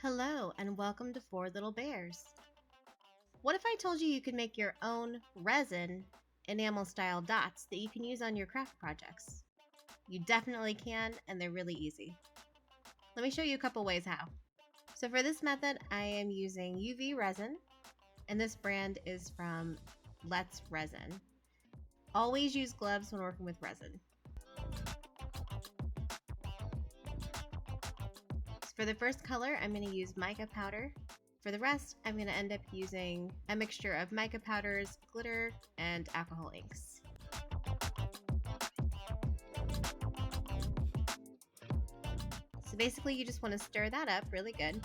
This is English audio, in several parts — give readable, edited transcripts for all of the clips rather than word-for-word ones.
Hello and welcome to Four Little Bears. What if I told you you could make your own resin enamel style dots that you can use on your craft projects? You definitely can, and they're really easy. Let me show you a couple ways how. So for this method, I am using UV resin, and this brand is from Let's Resin. Always use gloves when working with resin. For the first color, I'm going to use mica powder. For the rest, I'm going to end up using a mixture of mica powders, glitter, and alcohol inks. So basically, you just want to stir that up really good.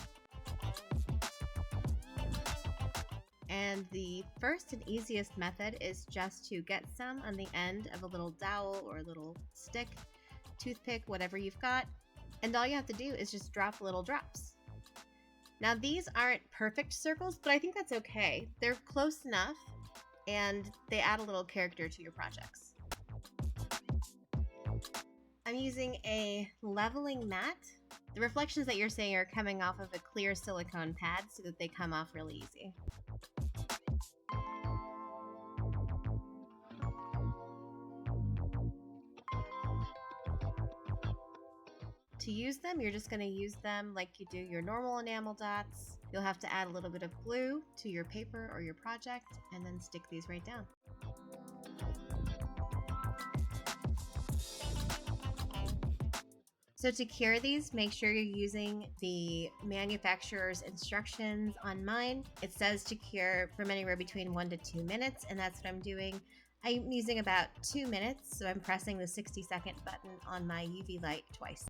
And the first and easiest method is just to get some on the end of a little dowel or a little stick, toothpick, whatever you've got. And all you have to do is just drop little drops. Now these aren't perfect circles, but I think that's okay. They're close enough and they add a little character to your projects. I'm using a leveling mat. The reflections that you're seeing are coming off of a clear silicone pad so that they come off really easy. To use them, you're just going to use them like you do your normal enamel dots. You'll have to add a little bit of glue to your paper or your project and then stick these right down. So to cure these, make sure you're using the manufacturer's instructions. On mine, it says to cure from anywhere between 1 to 2 minutes, and that's what I'm doing. I'm using about 2 minutes, so I'm pressing the 60-second button on my UV light twice.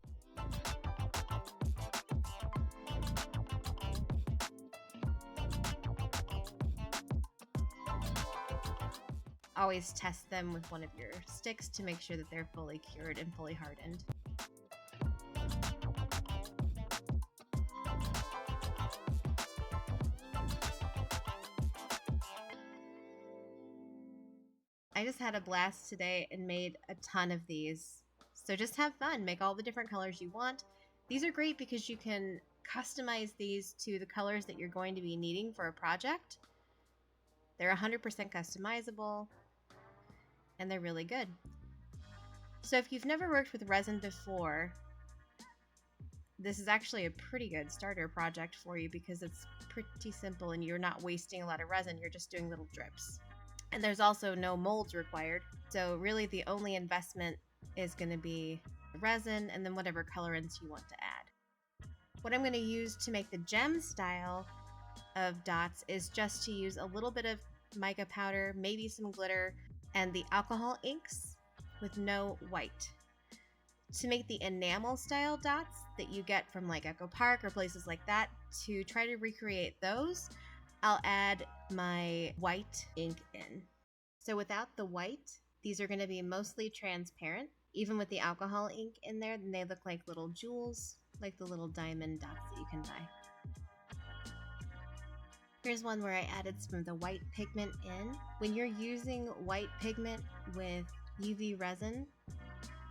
Always test them with one of your sticks to make sure that they're fully cured and fully hardened. I just had a blast today and made a ton of these. So just have fun, make all the different colors you want. These are great because you can customize these to the colors that you're going to be needing for a project. They're 100% customizable and they're really good. So if you've never worked with resin before, this is actually a pretty good starter project for you because it's pretty simple and you're not wasting a lot of resin, you're just doing little drips. And there's also no molds required. So really the only investment is going to be the resin and then whatever colorants you want to add. What I'm going to use to make the gem style of dots is just to use a little bit of mica powder, maybe some glitter, and the alcohol inks with no white. To make the enamel style dots that you get from like Echo Park or places like that, to try to recreate those, I'll add my white ink in. So without the white, these are going to be mostly transparent. Even with the alcohol ink in there, then they look like little jewels, like the little diamond dots that you can buy. Here's one where I added some of the white pigment in. When you're using white pigment with UV resin,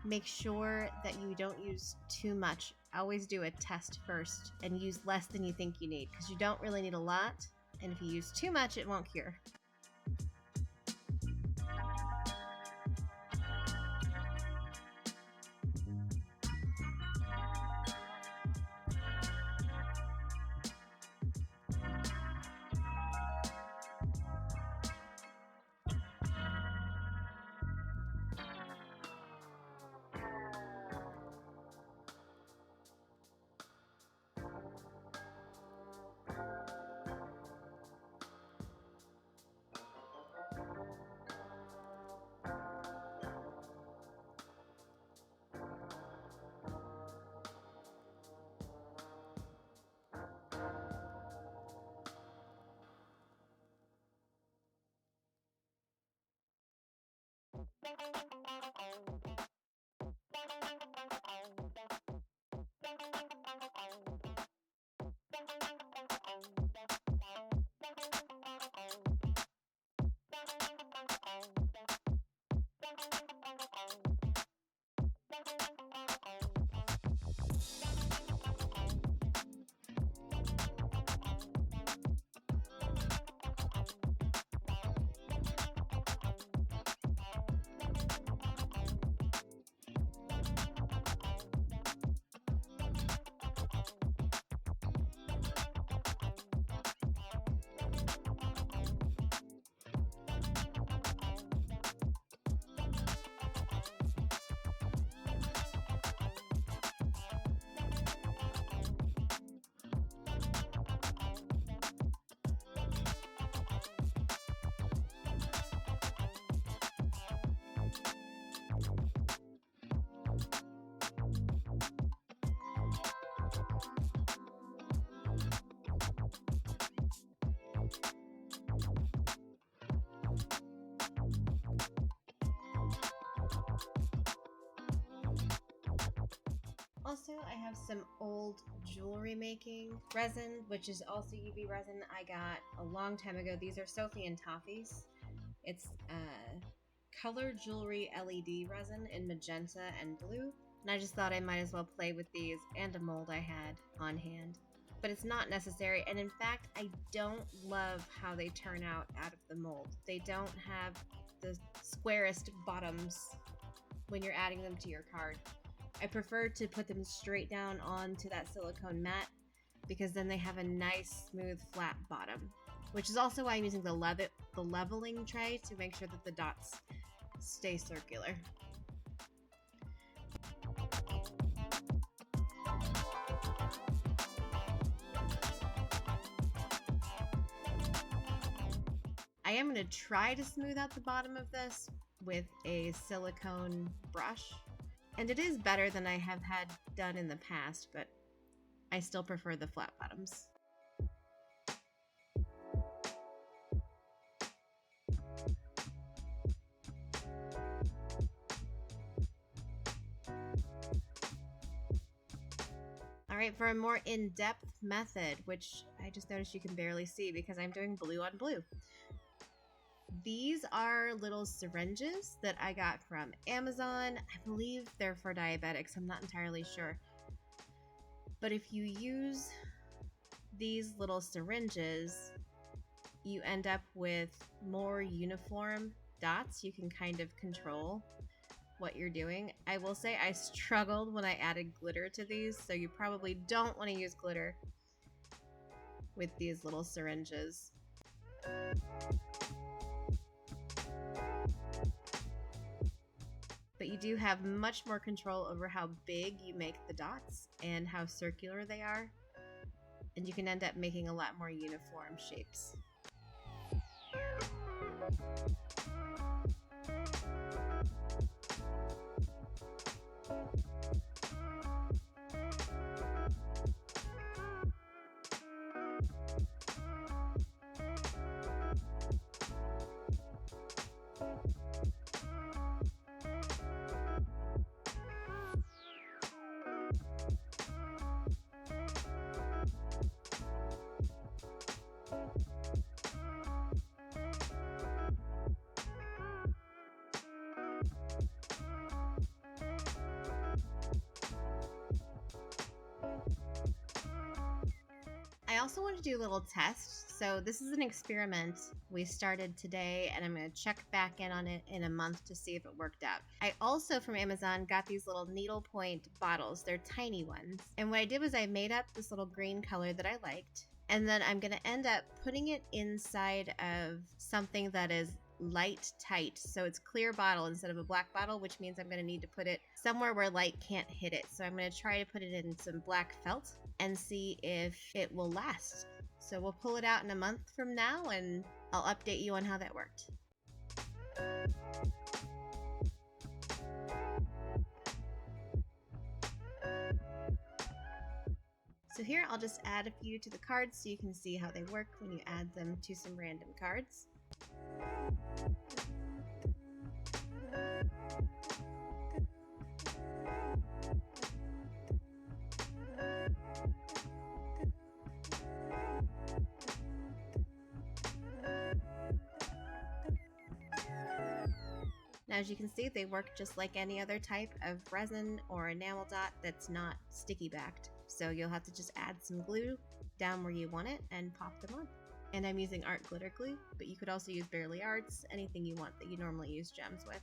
make sure that you don't use too much. Always do a test first and use less than you think you need because you don't really need a lot. And if you use too much, it won't cure. Also, I have some old jewelry making resin, which is also UV resin I got a long time ago. These are Sophie and Toffee's. It's color jewelry LED resin in magenta and blue. And I just thought I might as well play with these and a mold I had on hand. But it's not necessary, and in fact, I don't love how they turn out of the mold. They don't have the squarest bottoms when you're adding them to your card. I prefer to put them straight down onto that silicone mat because then they have a nice, smooth, flat bottom, which is also why I'm using the leveling tray to make sure that the dots stay circular. I am going to try to smooth out the bottom of this with a silicone brush. And it is better than I have had done in the past, but I still prefer the flat bottoms. All right, for a more in-depth method, which I just noticed you can barely see because I'm doing blue on blue. These are little syringes that I got from Amazon. I believe they're for diabetics. I'm not entirely sure. But if you use these little syringes, you end up with more uniform dots. You can kind of control what you're doing. I will say I struggled when I added glitter to these, so you probably don't want to use glitter with these little syringes. But you do have much more control over how big you make the dots and how circular they are. And you can end up making a lot more uniform shapes. I also want to do a little test. So this is an experiment we started today, and I'm going to check back in on it in a month to see if it worked out. I also, from Amazon, got these little needlepoint bottles. They're tiny ones. And what I did was I made up this little green color that I liked, and then I'm going to end up putting it inside of something that is light tight. So it's clear bottle instead of a black bottle, which means I'm going to need to put it somewhere where light can't hit it. So I'm going to try to put it in some black felt and see if it will last. So we'll pull it out in a month from now and I'll update you on how that worked. So here I'll just add a few to the cards so you can see how they work when you add them to some random cards. Now, as you can see, they work just like any other type of resin or enamel dot that's not sticky backed. So you'll have to just add some glue down where you want it and pop them on. And I'm using art glitter glue, but you could also use Barely Arts, anything you want that you normally use gems with.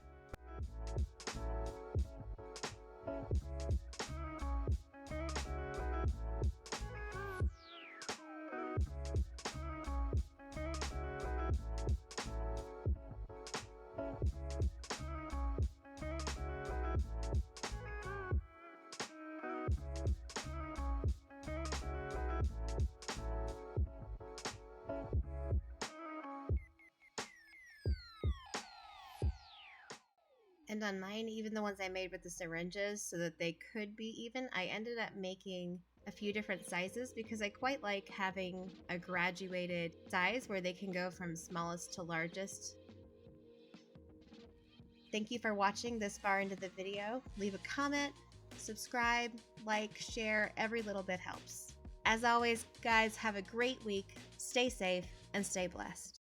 And on mine, even the ones I made with the syringes so that they could be even, I ended up making a few different sizes because I quite like having a graduated size where they can go from smallest to largest. Thank you for watching this far into the video. Leave a comment, Subscribe, like, share, every little bit helps. As always, guys, have a great week, stay safe, and stay blessed.